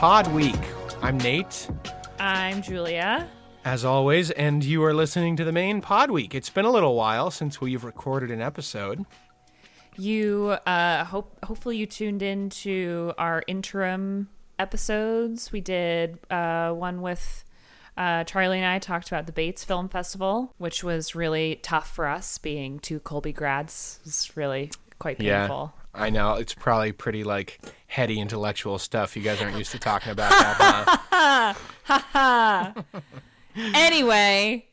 Pod Week. I'm Nate. I'm Julia. As always, and you are listening to the Maine Playweek. It's been a little while since we've recorded an episode. You hopefully you tuned in to our interim episodes. We did one with Charlie and I talked about the Bates Film Festival, which was really tough for us being two Colby grads. It's really quite painful. Yeah, I know. It's probably pretty heady intellectual stuff. You guys aren't used to talking about that, huh? Anyway,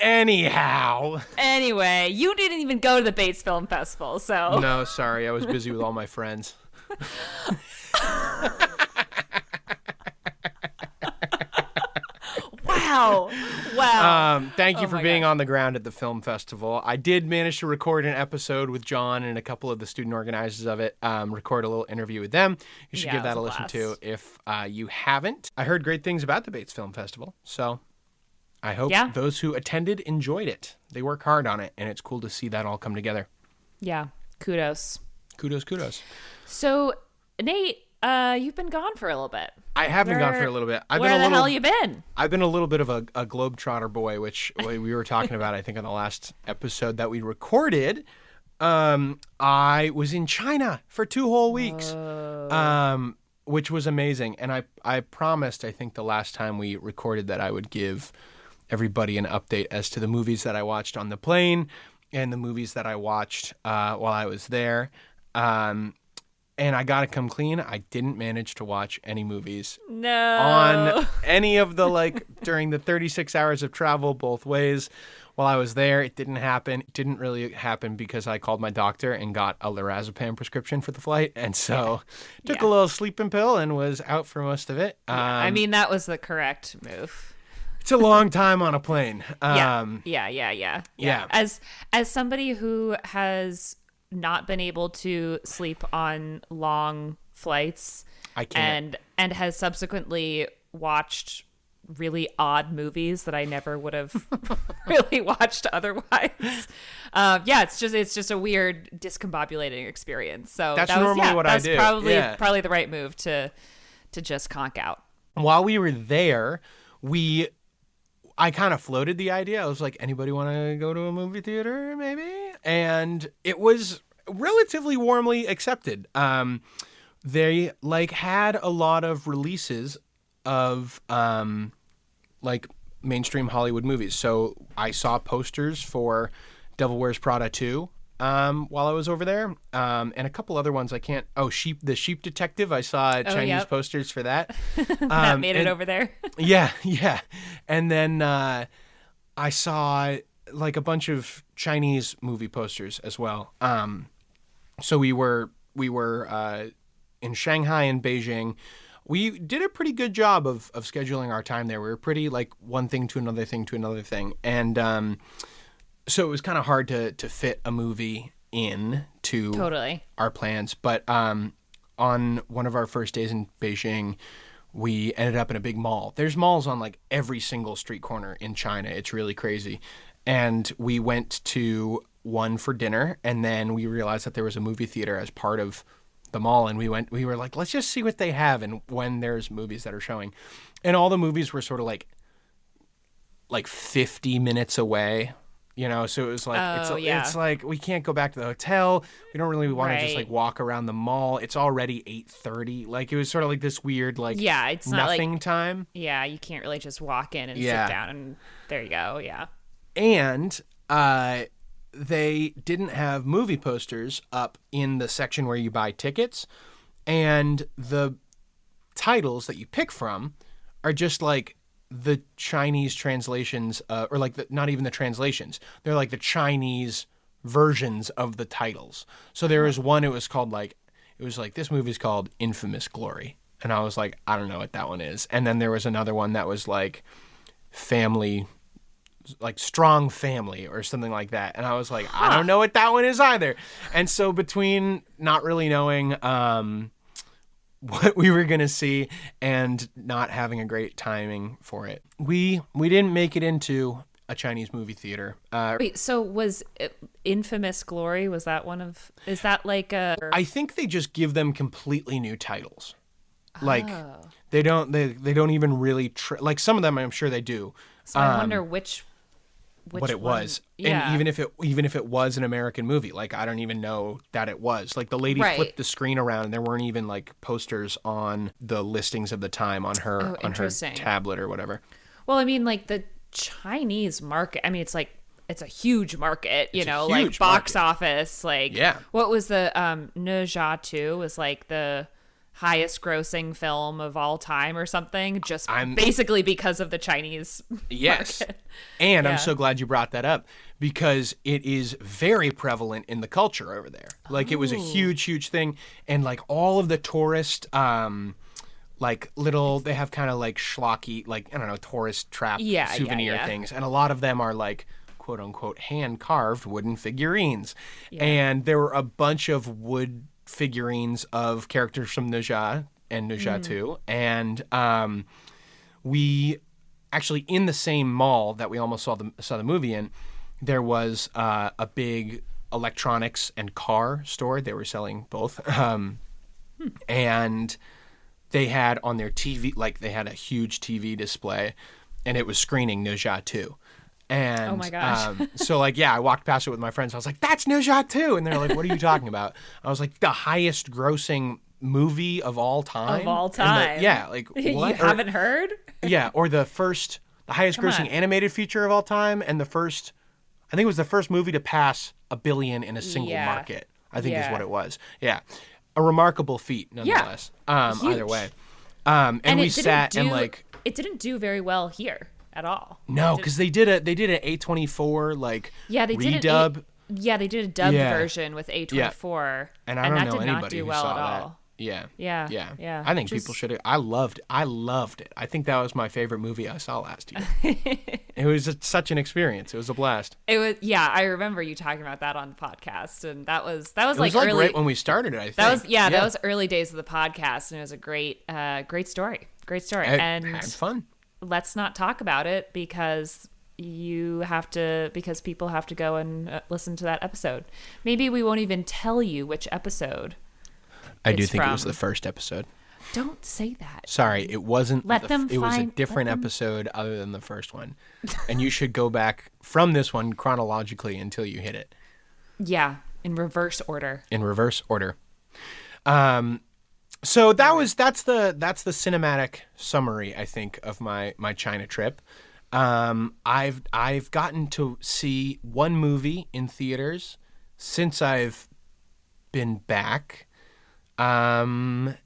you didn't even go to the Bates Film Festival, so. No, sorry. I was busy with all my friends. Wow. Thank you for being on the ground at the film festival. I did manage to record an episode with John and a couple of the student organizers of it, record a little interview with them. You should give that a listen to if you haven't. I heard great things about the Bates Film Festival, so I hope those who attended enjoyed it. They work hard on it, and it's cool to see that all come together. Yeah, kudos. Kudos. So, Nate, you've been gone for a little bit. I have been gone for a little bit. Where the hell you been? I've been a little bit of a globetrotter boy, which we were talking about, I think, on the last episode that we recorded. I was in China for 2 whole weeks, which was amazing. And I promised, I think, the last time we recorded that I would give everybody an update as to the movies that I watched on the plane and the movies that I watched while I was there. And I gotta come clean, I didn't manage to watch any movies. No. On any of the, during the 36 hours of travel both ways while I was there. It didn't happen. It didn't really happen because I called my doctor and got a lorazepam prescription for the flight. And so took a little sleeping pill and was out for most of it. I mean, that was the correct move. It's a long time on a plane. Yeah. As somebody who has not been able to sleep on long flights, I can't. and has subsequently watched really odd movies that I never would have really watched otherwise. It's just a weird discombobulating experience. So that's normally what I do. That's probably the right move to just conk out. While we were there, I kind of floated the idea. I was like, anybody want to go to a movie theater, maybe? And it was relatively warmly accepted. They had a lot of releases of mainstream Hollywood movies. So I saw posters for Devil Wears Prada 2 while I was over there, and a couple other ones I can't. Oh, The Sheep Detective. I saw Chinese posters for that. That made it over there. Yeah. And then I saw a bunch of Chinese movie posters as well. So we were in Shanghai and Beijing. We did a pretty good job of scheduling our time there. We were pretty one thing to another thing to another thing. And so it was kind of hard to fit a movie in to our plans. But on one of our first days in Beijing, we ended up in a big mall. There's malls on every single street corner in China. It's really crazy. And we went to one for dinner, and then we realized that there was a movie theater as part of the mall, and we were like, let's just see what they have and when there's movies that are showing. And all the movies were sort of like 50 minutes away. So it was it's like we can't go back to the hotel. We don't really want to just walk around the mall. It's already 8:30. It was sort of this weird it's nothing time. Yeah, you can't really just walk in and sit down and there you go. Yeah. And they didn't have movie posters up in the section where you buy tickets, and the titles that you pick from are just the Chinese translations, not even the translations. They're the Chinese versions of the titles. So there was one, it was called this movie's called Infamous Glory. And I was like, I don't know what that one is. And then there was another one that was family, Strong Family or something like that. And I was like, I don't know what that one is either. And so between not really knowing what we were going to see and not having a great timing for it, we didn't make it into a Chinese movie theater. Wait, so was Infamous Glory, was that one of, is that a... I think they just give them completely new titles. They don't even really like some of them. I'm sure they do. So I wonder which what it one. was, Yeah. and even if it was an American movie, like I don't even know that it was. Like the lady Right. flipped the screen around, and there weren't even like posters on the listings of the time on her interesting. tablet or whatever. Well, I mean, like the Chinese market. I mean, it's like it's a huge market, you know, like huge box market. office. Like, Yeah. What was the Ne Zha 2 was like the highest grossing film of all time or something, just basically because of the Chinese Yes. market. And Yeah. I'm so glad you brought that up because it is very prevalent in the culture over there. Like it was a huge thing. And like all of the tourist, like little, they have kind of like schlocky, like, I don't know, tourist trap souvenir things. And a lot of them are like, quote unquote, hand carved wooden figurines. Yeah. And there were a bunch of wood figurines of characters from Ne Zha and Ne Zha 2. And we actually, in the same mall that we almost saw the movie in, there was a big electronics and car store. They were selling both. And they had on their TV, like they had a huge TV display, and it was screening Ne Zha 2. And oh my gosh. so like, yeah, I walked past it with my friends. I was like, that's Ne Zha 2. And they're like, what are you talking about? I was like, the highest grossing movie of all time. Of all time. Yeah. Like what? You haven't heard? Yeah. Or the highest grossing on. animated feature of all time. And I think it was the first movie to pass $1 billion in a single market, I think is what it was. Yeah. A remarkable feat nonetheless. Either way. And we sat and like, it didn't do very well here at all. no, because they did an A24 like redub. They did a dubbed version with A24, and I don't know that did anybody not do who well saw at that. all. Yeah. I think people should. I loved it. I think that was my favorite movie I saw last year. It was such an experience. It was a blast. It was. Yeah, I remember you talking about that on the podcast, and that was It was like early, right when we started it. I think that was early days of the podcast, and it was a great story. Great story. And had fun. Let's not talk about it because people have to go and listen to that episode. Maybe we won't even tell you which episode. I do think it was the first episode. Don't say that. Sorry, it wasn't. It was a different them... episode other than the first one, and you should go back from this one chronologically until you hit it. Yeah, in reverse order. So that's the cinematic summary, I think, of my China trip. I've gotten to see one movie in theaters since I've been back. And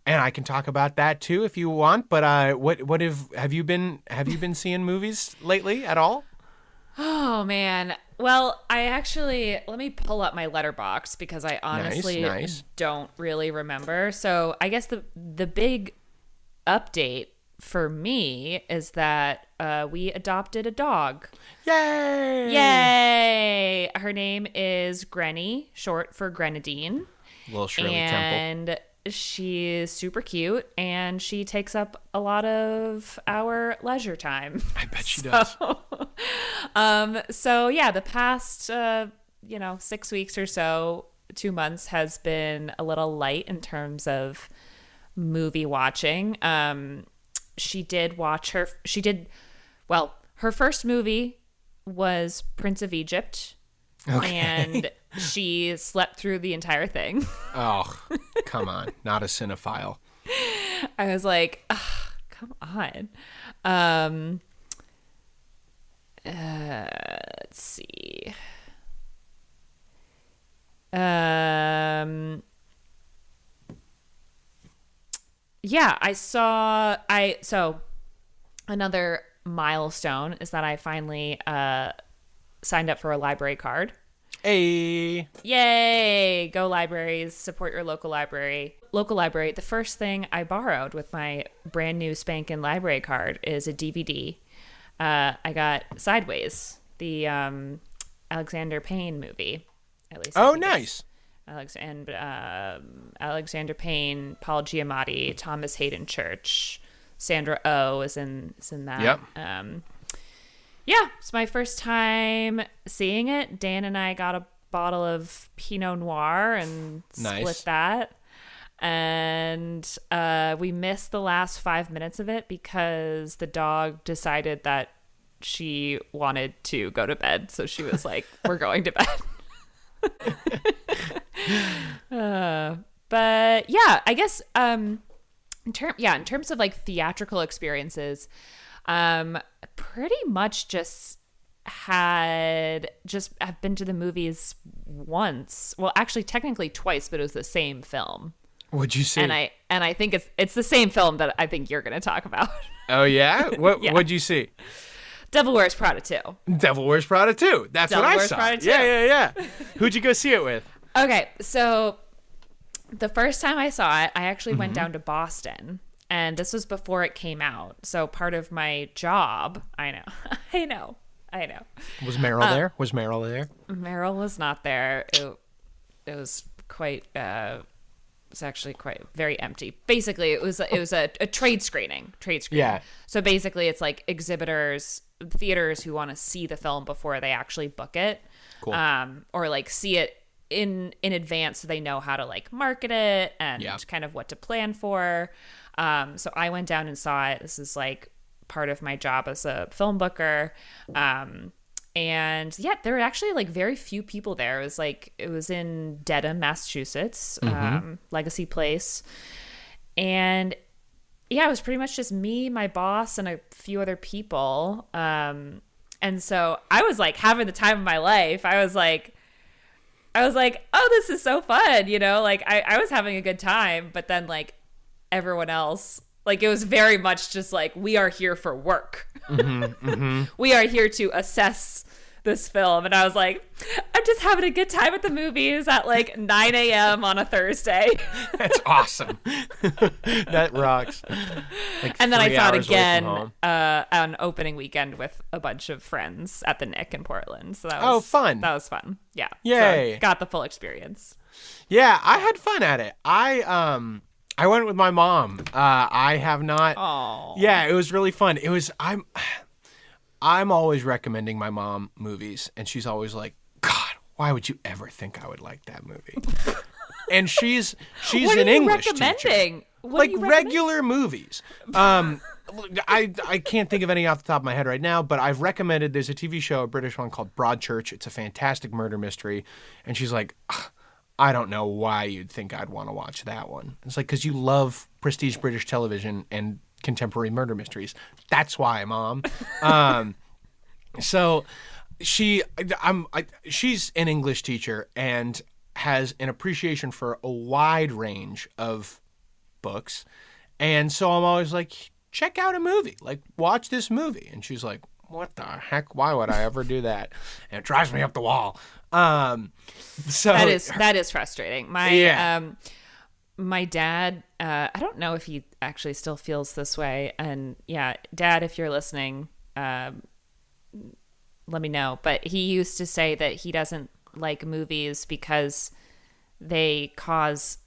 I can talk about that too if you want, but have you been seeing movies lately at all? Oh man. Well, let me pull up my letterbox because I honestly don't really remember. So I guess the big update for me is that we adopted a dog. Yay! Yay! Her name is Grenny, short for Grenadine. Little Shirley Temple. And she's super cute, and she takes up a lot of our leisure time. I bet she does. So yeah, the past 6 weeks or so, 2 months has been a little light in terms of movie watching. Her first movie was Prince of Egypt. Okay. And she slept through the entire thing. Oh, come on. Not a cinephile. I was like, come on. Let's see. So another milestone is that I finally signed up for a library card. Hey. Yay! Go libraries, support your local library. Local library, the first thing I borrowed with my brand new spankin' library card is a DVD. I got Sideways, the Alexander Payne movie. At least. Oh, nice. Alexander Payne, Paul Giamatti, Thomas Hayden Church, Sandra Oh is in that. Yep. Yeah, it's my first time seeing it. Dan and I got a bottle of Pinot Noir and split that. And we missed the last 5 minutes of it because the dog decided that she wanted to go to bed. So she was like, we're going to bed. But yeah, I guess in terms of like theatrical experiences, pretty much I've been to the movies once. Well, actually technically twice, but it was the same film. What'd you see? And I think it's the same film that I think you're going to talk about. Oh yeah? What'd you see? Devil Wears Prada 2. Devil Wears Prada 2. That's Devil what I Wears saw. Prada 2. Yeah. Who'd you go see it with? Okay, so the first time I saw it, I actually went down to Boston, and this was before it came out. So part of my job, I know. Was Meryl there? Was Meryl there? Meryl was not there. It was quite. It's actually quite very empty. Basically, it was a trade screening. Yeah. So basically, it's like exhibitors, theaters who want to see the film before they actually book it, Cool. Or like see it in advance so they know how to like market it and kind of what to plan for. So I went down and saw it. This is like part of my job as a film booker. And yeah, there were actually like very few people there. It was in Dedham, Massachusetts, Legacy Place. And yeah, it was pretty much just me, my boss, and a few other people. And so I was like having the time of my life. I was like, oh, this is so fun. You know, like I was having a good time, but then like everyone else, like it was very much just like, we are here for work. We are here to assess this film. And I was like, I'm just having a good time at the movies at like 9 a.m. on a Thursday. That's awesome. That rocks. Like and then I saw it again on opening weekend with a bunch of friends at the Nick in Portland. So that was fun. That was fun. Yeah. Yay. So got the full experience. Yeah, I had fun at it. I went with my mom. I have not. Oh. Yeah, it was really fun. I'm always recommending my mom movies, and she's always like, God, why would you ever think I would like that movie? And she's an English teacher. Like regular movies. I can't think of any off the top of my head right now, but I've recommended, there's a TV show, a British one called Broadchurch. It's a fantastic murder mystery. And she's like, I don't know why you'd think I'd want to watch that one. It's like, because you love prestige British television and contemporary murder mysteries. That's why, Mom. So she's an English teacher and has an appreciation for a wide range of books. And so I'm always like, check out a movie, like watch this movie. And she's like, what the heck? Why would I ever do that? And it drives me up the wall. So that is frustrating. My dad, I don't know if he actually still feels this way. And yeah, Dad, if you're listening, let me know. But he used to say that he doesn't like movies because they cause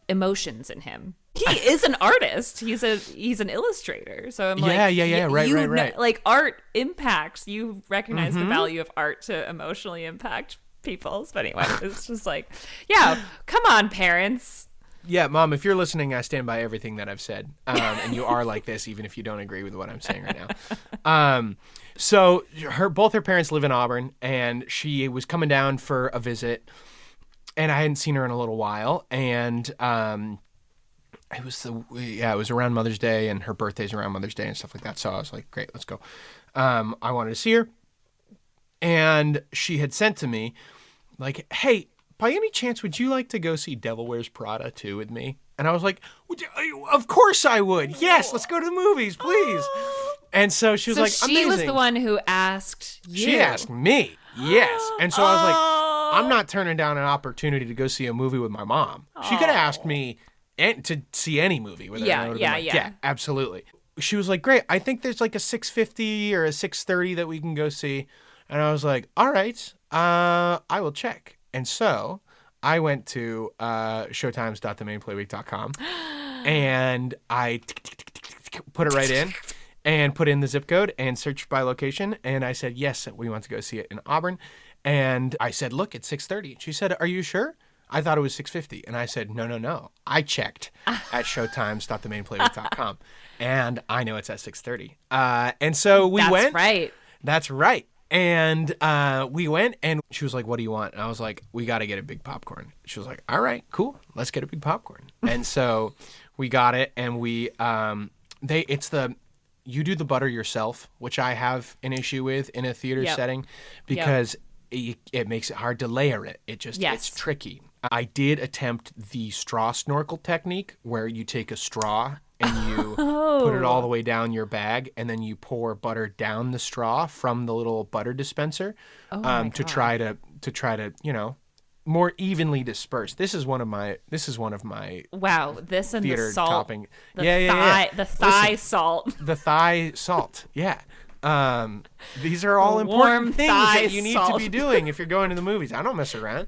emotions in him. He is an artist. He's an illustrator. So I'm like, right. Like art impacts. You recognize the value of art to emotionally impact people. But anyway, it's just like, yeah, come on, parents. Yeah, Mom, if you're listening, I stand by everything that I've said. And you are like this, even if you don't agree with what I'm saying right now. So both her parents live in Auburn, and she was coming down for a visit, and I hadn't seen her in a little while. And it was around Mother's Day, and her birthday's around Mother's Day and stuff like that. So I was like, great, let's go. I wanted to see her. And she had sent to me, like, hey, by any chance, would you like to go see Devil Wears Prada 2 with me? And I was like, of course I would. Yes, let's go to the movies, please. And so she was like, amazing. She was the one who asked you. She asked me, yes. And so I was like, I'm not turning down an opportunity to go see a movie with my mom. She could have asked me to see any movie with her. Yeah, absolutely. She was like, great. I think there's like a 6:50 or a 6:30 that we can go see. And I was like, all right, I will check. And so I went to showtimes.themaineplayweek.com and I put it right in and put in the zip code and searched by location. And I said, yes, we want to go see it in Auburn. And I said, look, it's 6:30. She said, are you sure? I thought it was $6.50. And I said, no. I checked at showtimes.themaineplayweek.com. And I know it's at $6.30. And so we went. That's right. That's right. And we went, and she was like, what do you want? And I was like, we got to get a big popcorn. She was like, all right, cool. Let's get a big popcorn. And so we got it, and you do the butter yourself, which I have an issue with in a theater setting because it makes it hard to layer it. It's tricky. I did attempt the straw snorkel technique where you take a straw and you put it all the way down your bag, and then you pour butter down the straw from the little butter dispenser to try to more evenly disperse. This is one of my wow. This and theater the salt, topping. the thigh salt, the thigh salt. Yeah. These are all important things that you need to be doing if you're going to the movies. I don't mess around.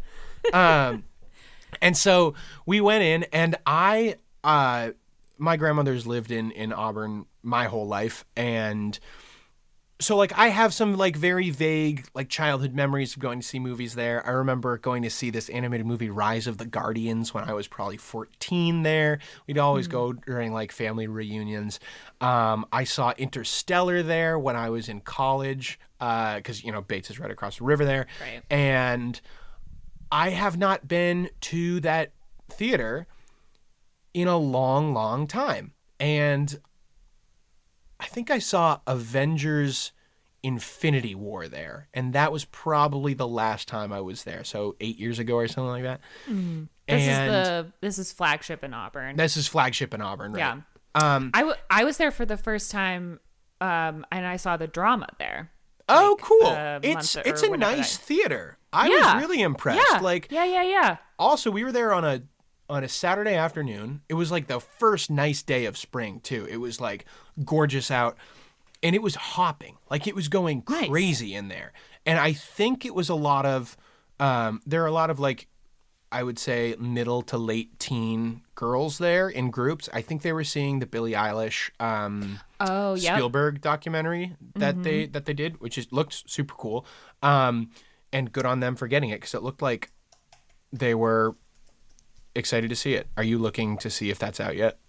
And so we went in, and my grandmother's lived in Auburn my whole life, and so like I have some like very vague like childhood memories of going to see movies there. I remember going to see this animated movie Rise of the Guardians when I was probably 14 there. We'd always go during like family reunions. I saw Interstellar there when I was in college because Bates is right across the river there. Right. And I have not been to that theater in a long, long time. And I think I saw Avengers Infinity War there. And that was probably the last time I was there. So 8 years ago or something like that. Mm. This is flagship in Auburn. This is flagship in Auburn, right? Yeah. I was there for the first time and I saw the drama there. Oh, cool. It's a nice theater. I was really impressed. Yeah. Yeah. Also, we were there on a Saturday afternoon. It was like the first nice day of spring too. It was like gorgeous out, and it was hopping. Like it was going crazy in there. And I think it was a lot of there are a lot of like I would say middle to late teen girls there in groups. I think they were seeing the Billie Eilish Spielberg documentary that they did, which looked super cool. And good on them for getting it because it looked like they were excited to see it. Are you looking to see if that's out yet?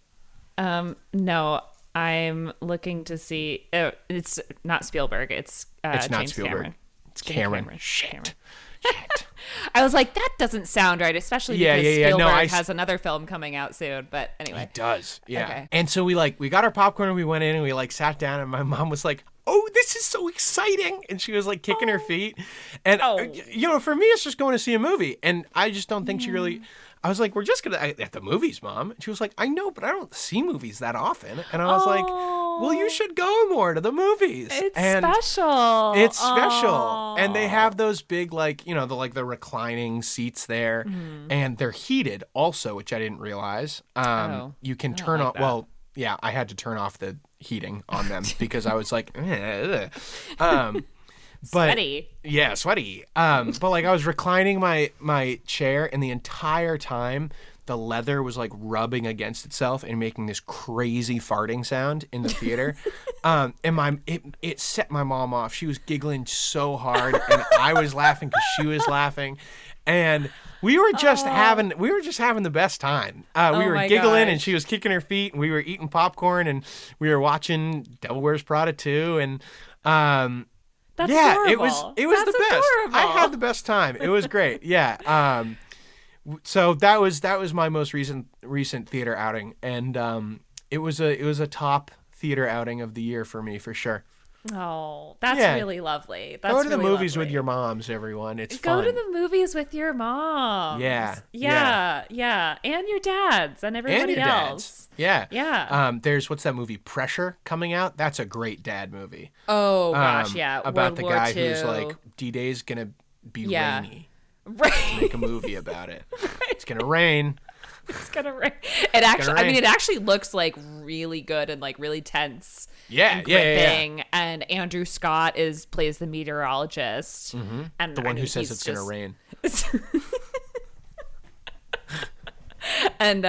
No, I'm looking to see. It's not Spielberg. It's not James Spielberg. Cameron. It's Cameron. Shit. I was like, that doesn't sound right, especially because Spielberg has another film coming out soon. But anyway, he does. Yeah. Okay. And so we got our popcorn and we went in and we like sat down and my mom was like, "Oh, this is so exciting!" And she was like kicking her feet. And for me, it's just going to see a movie, and I just don't think she really. I was like, we're just going to at the movies, Mom. And she was like, I know, but I don't see movies that often. And I was like, well, you should go more to the movies. It's special. It's special. And they have those big, like, the reclining seats there. And they're heated also, which I didn't realize. You can turn on, well, yeah, I had to turn off the heating on them because I was like, sweaty. Yeah, sweaty. But like I was reclining my chair, and the entire time the leather was like rubbing against itself and making this crazy farting sound in the theater. And it set my mom off. She was giggling so hard, and I was laughing because she was laughing, and we were just having the best time. We were giggling, and she was kicking her feet, and we were eating popcorn, and we were watching Devil Wears Prada 2, and that's adorable. it was That's the best. Adorable. I had the best time. It was great. Yeah. So that was my most recent theater outing, and it was a top theater outing of the year for me for sure. Oh, that's really lovely. Go to the movies with your moms, everyone. It's fun. Go to the movies with your moms. Yeah. And your dads and everybody else. Dads. Yeah. There's what's that movie Pressure coming out? That's a great dad movie. Oh gosh, yeah. About World the War guy II. who's like D-Day's gonna be rainy. Right. Let's make a movie about it. It's gonna rain. It's gonna rain. It actually looks like really good and like really tense. Yeah. And Andrew Scott plays the meteorologist, and the one who says it's gonna rain. and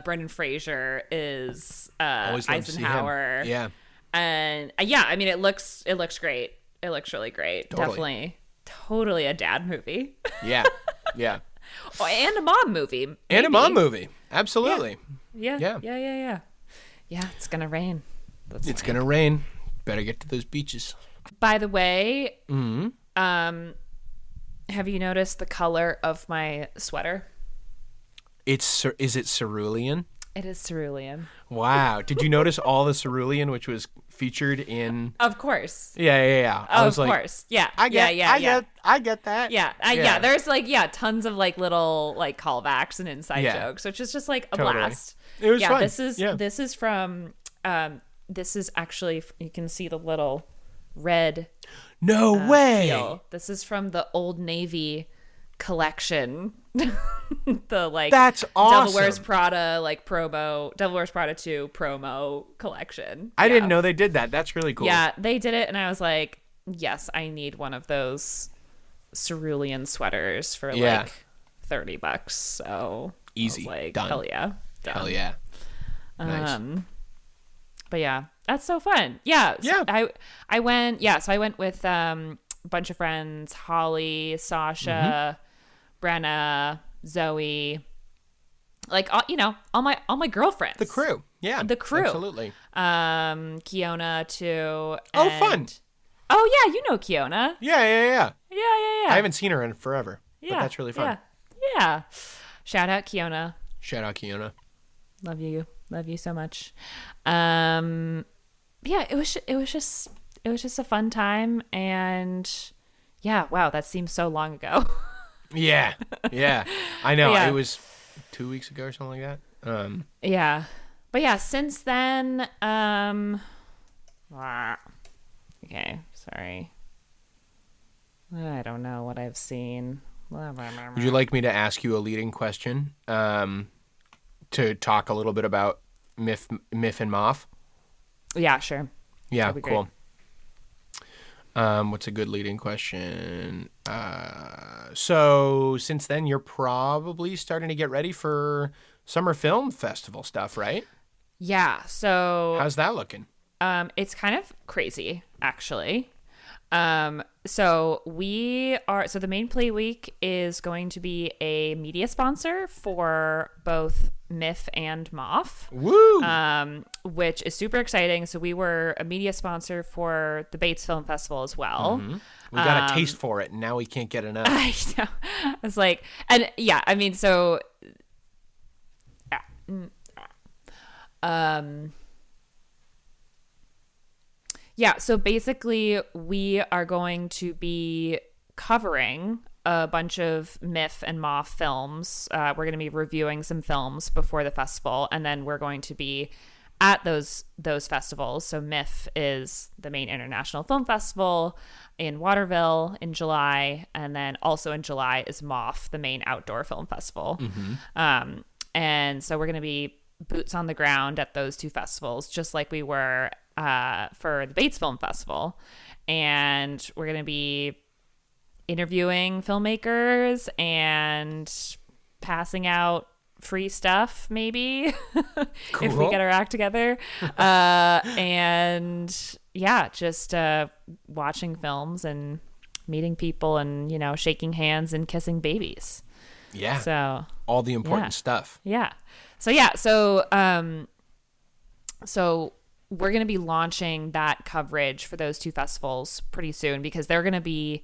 Brendan Fraser is Eisenhower. Yeah. And it looks great. It looks really great. Totally. Definitely, totally a dad movie. Yeah. Yeah. Oh, and a mom movie. And maybe. a mom movie. Absolutely. Yeah. Yeah, it's gonna rain. It's going to rain. Better get to those beaches. By the way, have you noticed the color of my sweater? Is it cerulean? It is cerulean. Wow. Did you notice all the cerulean which was featured in? Of course. Yeah. I was of course. Yeah. I get that. Yeah. There's like, tons of like little like callbacks and inside jokes, which is just like a blast. It was fun. This is from, this is actually, you can see the little red. No way. Feel. This is from the Old Navy collection. The like that's awesome. Devil Wears Prada like promo, Devil Wears Prada 2 promo collection. I didn't know they did that. That's really cool. Yeah, they did it, and I was like, yes, I need one of those cerulean sweaters for like $30. So easy, like done. Hell yeah, done. Hell yeah. Nice. But yeah, that's so fun. Yeah. Yeah. I went. Yeah. So I went with a bunch of friends: Holly, Sasha, Brenna, Zoe. Like all my girlfriends. The crew. Yeah. The crew. Absolutely. Kiona too. Oh, fun. Oh yeah, you know Kiona. Yeah. Yeah. I haven't seen her in forever. Yeah. But that's really fun. Yeah. Shout out Kiona. Shout out Kiona. Love you so much. Yeah, it was just a fun time, and yeah, wow, that seems so long ago. Yeah. I know. Yeah. It was 2 weeks ago or something like that. Yeah. But yeah, since then, okay, sorry. I don't know what I've seen. Would you like me to ask you a leading question to talk a little bit about MIFF and MOFF? Yeah, sure. Yeah, That'd be cool. What's a good leading question? So since then, you're probably starting to get ready for summer film festival stuff, right? Yeah. So how's that looking? It's kind of crazy, actually. So the Maine Playweek is going to be a media sponsor for both MIFF and MOFF. Woo! Which is super exciting. So we were a media sponsor for the Bates Film Festival as well. Mm-hmm. We got a taste for it, and now we can't get enough. I know. I was like, and yeah, I mean, so yeah, so basically we are going to be covering a bunch of MIFF and MOFF films. We're going to be reviewing some films before the festival, and then we're going to be at those festivals. So MIFF is the Maine International Film Festival in Waterville in July, and then also in July is MOFF, the Maine Outdoor Film Festival. Mm-hmm. And so we're going to be boots on the ground at those two festivals, just like we were for the Bates Film Festival. And we're going to be interviewing filmmakers and passing out free stuff, maybe, cool. if we get our act together. And yeah, just watching films and meeting people and, shaking hands and kissing babies. Yeah. So all the important stuff. Yeah. So we're going to be launching that coverage for those two festivals pretty soon, because they're going to be,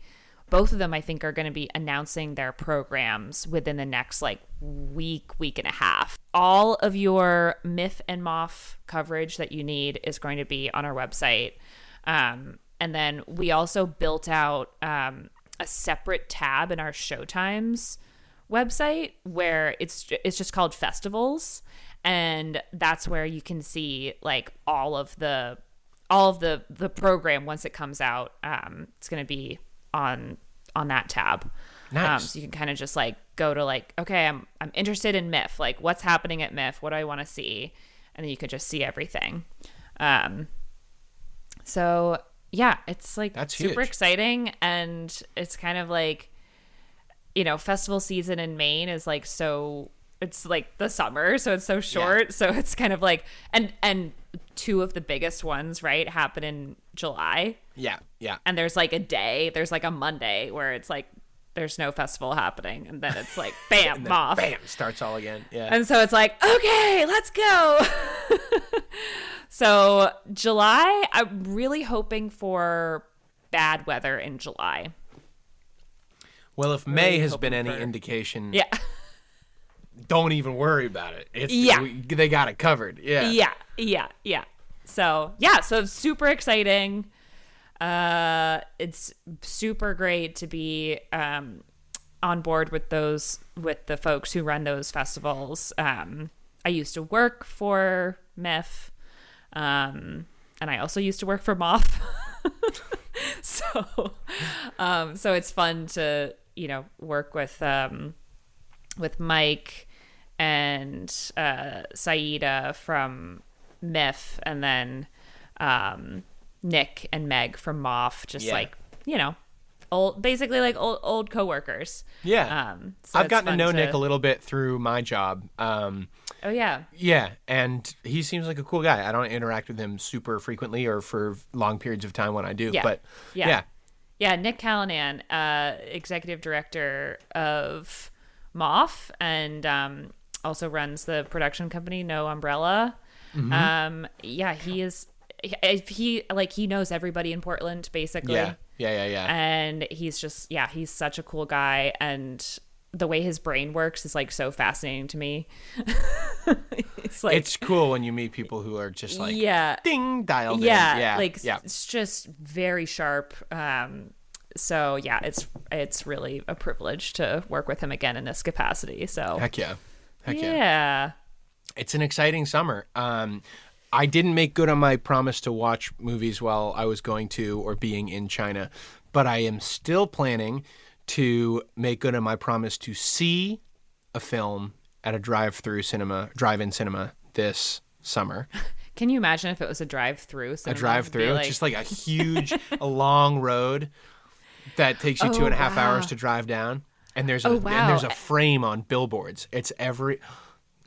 both of them, I think, are going to be announcing their programs within the next week and a half. All of your MIFF and MOFF coverage that you need is going to be on our website. And then we also built out a separate tab in our Showtimes website where it's just called Festivals. And that's where you can see all of the program once it comes out. It's going to be on that tab. Nice. So you can kind of just go to okay, I'm interested in MIFF. What's happening at MIFF? What do I want to see? And then you could just see everything. So yeah, it's that's super huge. exciting, and it's kind of festival season in Maine is so. It's the summer, so it's so short. Yeah. So it's kind of and two of the biggest ones, right, happen in July. Yeah. And there's a day, there's a Monday where it's there's no festival happening, and then it's like bam, MOFF. Bam, starts all again. Yeah. And so it's like, okay, let's go. So July, I'm really hoping for bad weather in July. Well, if May has been any indication, Yeah. don't even worry about it. Yeah. They got it covered. Yeah. Yeah. So super exciting. It's super great to be on board with the folks who run those festivals. I used to work for MIFF, and I also used to work for MOFF. So it's fun to, work with Mike and Saida from MIFF, and then Nick and Meg from MOFF, basically like old coworkers. Yeah. So I've gotten to know Nick a little bit through my job. Oh yeah. Yeah, and he seems like a cool guy. I don't interact with him super frequently or for long periods of time when I do, but yeah. Yeah, Nick Callanan, executive director of MOFF, and also runs the production company No Umbrella. Mm-hmm. He knows everybody in Portland basically. Yeah. And he's such a cool guy, and the way his brain works is like so fascinating to me. It's cool when you meet people who are just like ding dialed in. It's just very sharp. So yeah, it's really a privilege to work with him again in this capacity. So heck yeah. It's an exciting summer. I didn't make good on my promise to watch movies while I was going to or being in China, but I am still planning to make good on my promise to see a film at a drive-in cinema this summer. Can you imagine if it was a drive-through cinema? A drive-through? It's just like a huge, a long road that takes you 2.5 hours to drive down. And there's a frame on billboards. It's every...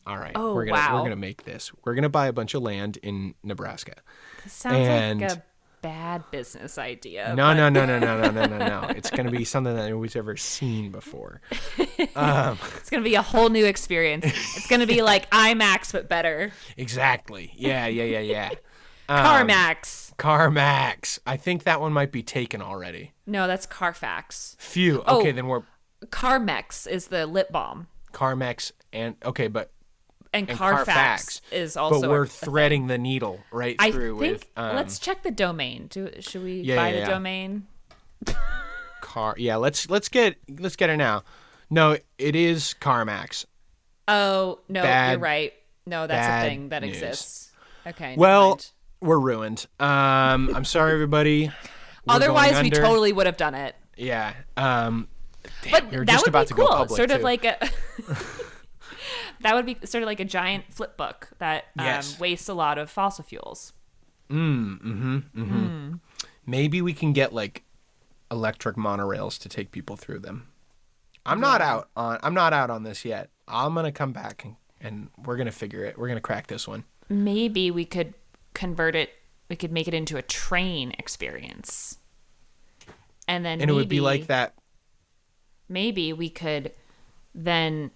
All right, we're gonna make this. We're gonna buy a bunch of land in Nebraska. This sounds like a bad business idea. No. It's gonna be something that nobody's ever seen before. It's gonna be a whole new experience. It's gonna be like IMAX but better. Exactly. Yeah. CarMax. I think that one might be taken already. No, that's Carfax. Phew. Okay, then we're. Carmex is the lip balm. Carmex and Carfax is also. But we're threading the needle right through with. Let's check the domain. Should we buy the domain? Let's get it now. No, it is CarMax. Oh no, you're right. No, that's a thing that exists. Okay. Well, we're ruined. I'm sorry, everybody. Otherwise, we totally would have done it. Yeah. But we were that just would about be to cool. go public, sort of too. like a. That would be sort of like a giant flip book that wastes a lot of fossil fuels. Maybe we can get like electric monorails to take people through them. I'm not out on this yet. I'm gonna come back and we're gonna figure it. We're gonna crack this one. Maybe we could convert it. We could make it into a train experience, and then it would be like that. Maybe we could then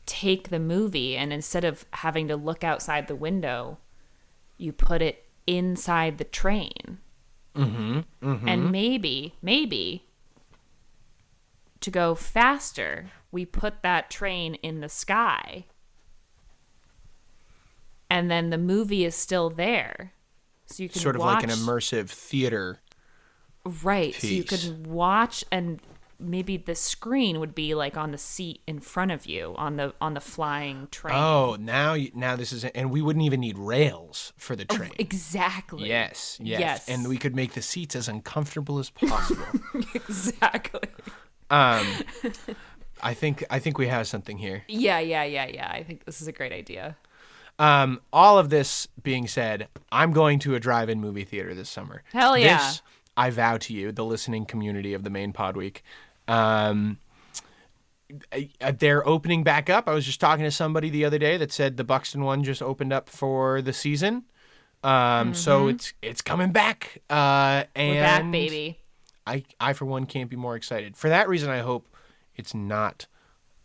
take the movie, and instead of having to look outside the window, you put it inside the train. And maybe to go faster, we put that train in the sky, and then the movie is still there, so you can sort of watch, like an immersive theater, right? piece. So you could watch, and maybe the screen would be like on the seat in front of you on the flying train. Oh, now this is, and we wouldn't even need rails for the train. Exactly. Yes. And we could make the seats as uncomfortable as possible. Exactly. I think we have something here. Yeah. I think this is a great idea. All of this being said, I'm going to a drive-in movie theater this summer. Hell yeah. This, I vow to you, the listening community of the Maine Playweek. They're opening back up. I was just talking to somebody the other day that said the Buxton one just opened up for the season. So it's coming back. And we're back, baby. I for one can't be more excited. For that reason, I hope it's not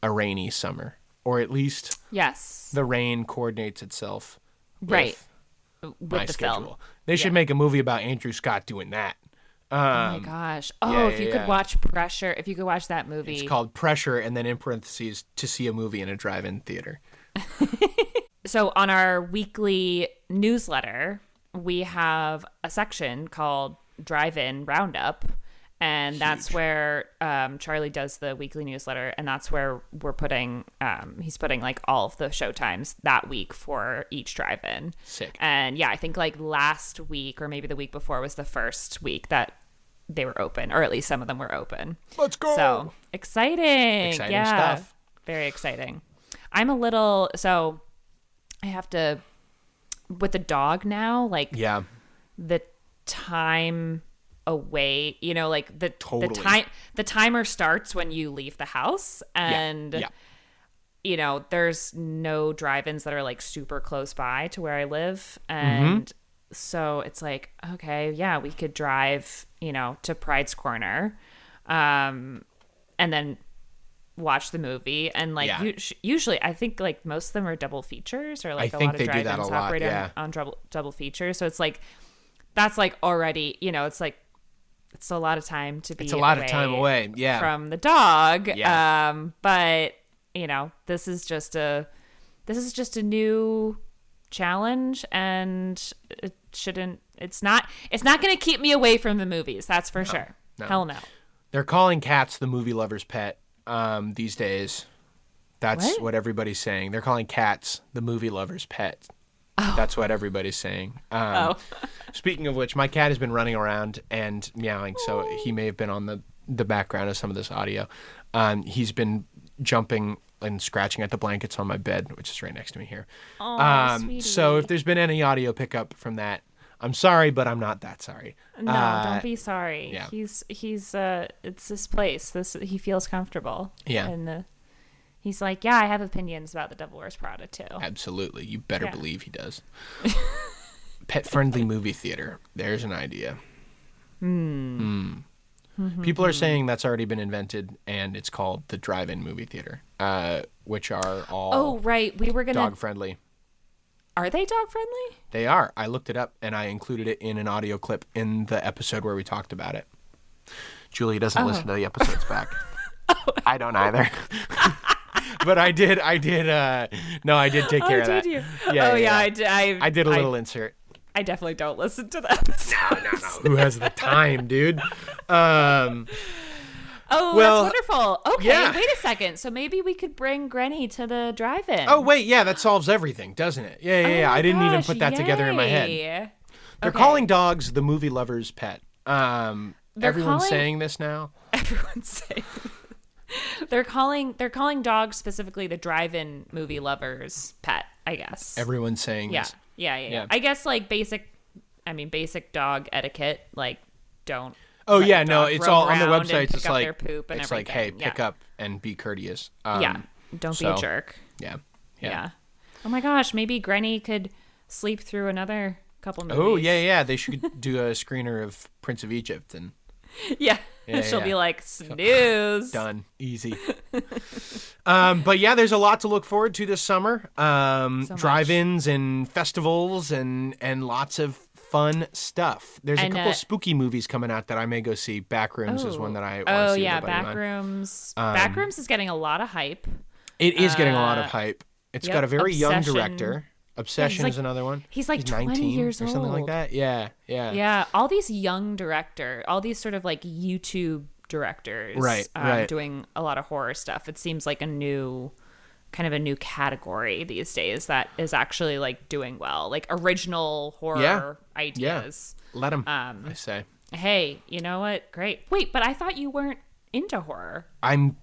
a rainy summer, or at least Yes. the rain coordinates itself with Right. my With the schedule. film. They should make a movie about Andrew Scott doing that. Oh my gosh. Oh, yeah, if you yeah. could watch Pressure, if you could watch that movie. It's called Pressure, and then in parentheses, to see a movie in a drive-in theater. So on our weekly newsletter, we have a section called Drive-In Roundup. And that's where Charlie does the weekly newsletter. And that's where we're putting, he's putting like all of the showtimes that week for each drive-in. Sick. And yeah, I think like last week or maybe the week before was the first week that they were open, or at least some of them were open. Let's go. So exciting. Exciting stuff. Very exciting. So I have to, with the dog now, like Yeah. the time away, like the Totally. the timer starts when you leave the house, and Yeah. there's no drive-ins that are like super close by to where I live, and so it's like, okay, yeah, we could drive to Pride's Corner and then watch the movie, and like usually I think like most of them are double features, or like I a think lot of they do that drive-ins a lot, operate yeah. on double features, so it's like that's like already it's like it's a lot of time to be It's a lot of time away. Yeah. from the dog. Yeah. But this is just a new challenge, and it's not going to keep me away from the movies. That's for sure. no. Hell no. They're calling cats the movie lover's pet these days. That's what everybody's saying. They're calling cats the movie lover's pet. Oh. That's what everybody's saying. Speaking of which, my cat has been running around and meowing, so he may have been on the background of some of this audio. He's been jumping and scratching at the blankets on my bed, which is right next to me here. Sweetie. So if there's been any audio pickup from that, I'm sorry, but I'm not that sorry. No, don't be sorry. Yeah. He's it's this place. He feels comfortable. Yeah. And he's like, yeah, I have opinions about the Devil Wears Prada too. Absolutely. You better believe he does. Pet-friendly movie theater. There's an idea. People are saying that's already been invented, and it's called the drive-in movie theater, which are all right. We were going to... dog-friendly. Are they dog-friendly? They are. I looked it up, and I included it in an audio clip in the episode where we talked about it. Julie doesn't listen to the episodes back. I don't either. But I did take care of that. Did you? Yeah. I did a little insert. I definitely don't listen to that. No. Who has the time, dude? Well, that's wonderful. Okay, yeah. Wait a second. So maybe we could bring Granny to the drive-in. Oh, wait, yeah, that solves everything, doesn't it? Yeah. I didn't even put that together in my head. They're calling dogs the movie lover's pet. Everyone's saying this now. Everyone's saying They're calling dogs specifically the drive-in movie lover's pet, I guess. Everyone's saying this. Yeah. I guess like basic dog etiquette, like don't. Oh let yeah, the no, dog it's roam all on the around and websites. pick It's up like their poop and it's everything. like, hey, pick up and be courteous. Don't be a jerk. Yeah. Oh my gosh, maybe Granny could sleep through another couple movies. Oh yeah. They should do a screener of Prince of Egypt and. Yeah. She'll be like, snooze. Done. Easy. But yeah, there's a lot to look forward to this summer. Drive-ins and festivals and lots of fun stuff. There's a couple spooky movies coming out that I may go see. Backrooms is one that I want to see. Backrooms. Backrooms is getting a lot of hype. It is getting a lot of hype. It's got a very young Obsession. director. Obsession is another one. He's like 20 19 years or something old. like that. Yeah. Yeah, all these young all these sort of like YouTube directors, right. doing a lot of horror stuff. It seems like a new category these days that is actually like doing well, like original horror ideas. Yeah. Let them. I say. Hey, you know what? Great. Wait, but I thought you weren't into horror. I'm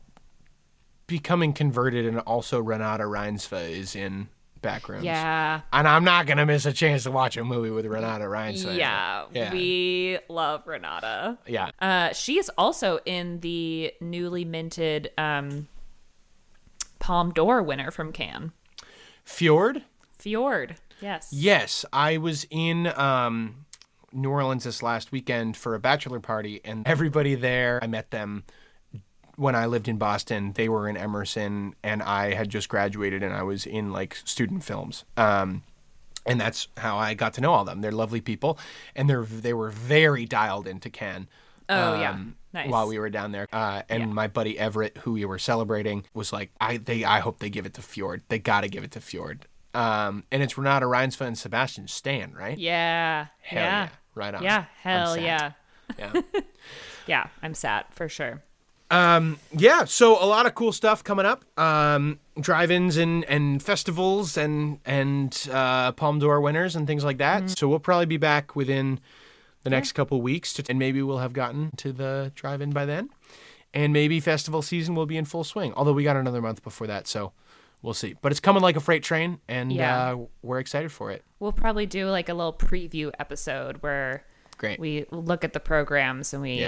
becoming converted, and also Renata Reinsve is in Backrooms. Yeah. And I'm not going to miss a chance to watch a movie with Renata Reinsve. Yeah. We love Renata. Yeah. She is also in the newly minted Palme d'Or winner from Cannes. Fjord? Yes. Yes. I was in New Orleans this last weekend for a bachelor party, and everybody there, I met them when I lived in Boston, they were in Emerson, and I had just graduated, and I was in like student films. And that's how I got to know all of them. They're lovely people, and they were very dialed into Ken. Oh, yeah. Nice. While we were down there. My buddy Everett, who we were celebrating, was like, I hope they give it to Fjord. They got to give it to Fjord. And it's Renata Reinsva and Sebastian Stan, right? Yeah. Hell yeah. Right on. Yeah. Hell yeah. Yeah. Yeah. I'm sad for sure. Yeah, so a lot of cool stuff coming up. Drive-ins and festivals and Palme d'Or winners and things like that. So we'll probably be back within the next couple weeks, and maybe we'll have gotten to the drive-in by then. And maybe festival season will be in full swing, although we got another month before that, so we'll see. But it's coming like a freight train, and we're excited for it. We'll probably do like a little preview episode where Great. we look at the programs and we,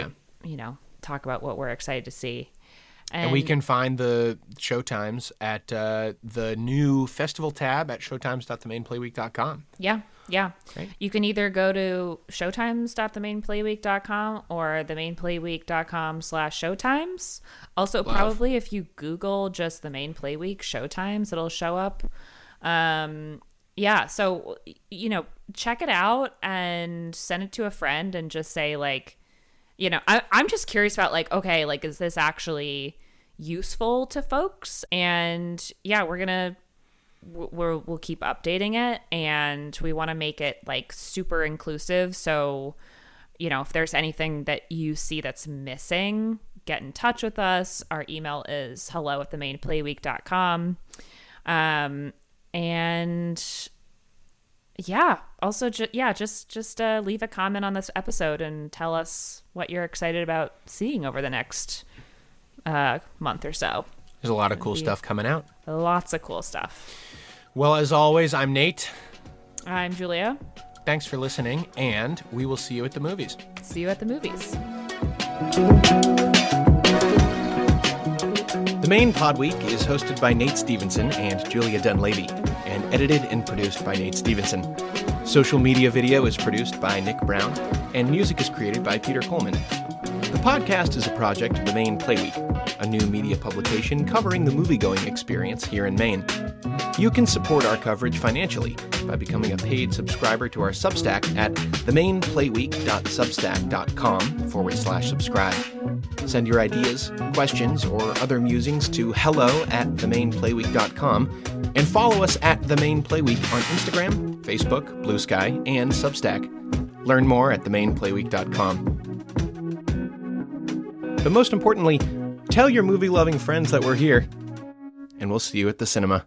talk about what we're excited to see. And we can find the showtimes at the new festival tab at showtimes.themaineplayweek.com. Yeah. Great. You can either go to showtimes.themaineplayweek.com or themaineplayweek.com/showtimes. Also, probably if you Google just the Maine Playweek showtimes, it'll show up. So, check it out and send it to a friend and just say like, I'm just curious about like, okay, like, is this actually useful to folks? And we'll keep updating it, and we want to make it like super inclusive. So, if there's anything that you see that's missing, get in touch with us. Our email is hello@themaineplayweek.com. Also, just leave a comment on this episode and tell us what you're excited about seeing over the next month or so. There's a lot of cool stuff coming out. Lots of cool stuff. Well, as always, I'm Nate. I'm Julia. Thanks for listening, and we will see you at the movies. See you at the movies. The Maine Podweek is hosted by Nate Stevenson and Julia Dunleavy, and edited and produced by Nate Stevenson. Social media video is produced by Nick Brown, and music is created by Peter Coleman. The podcast is a project of the Maine Playweek, a new media publication covering the moviegoing experience here in Maine. You can support our coverage financially by becoming a paid subscriber to our Substack at themaineplayweek.substack.com/subscribe. Send your ideas, questions, or other musings to hello@themaineplayweek.com, and follow us at The Maine Playweek on Instagram, Facebook, Blue Sky, and Substack. Learn more at themaineplayweek.com. But most importantly, tell your movie-loving friends that we're here, and we'll see you at the cinema.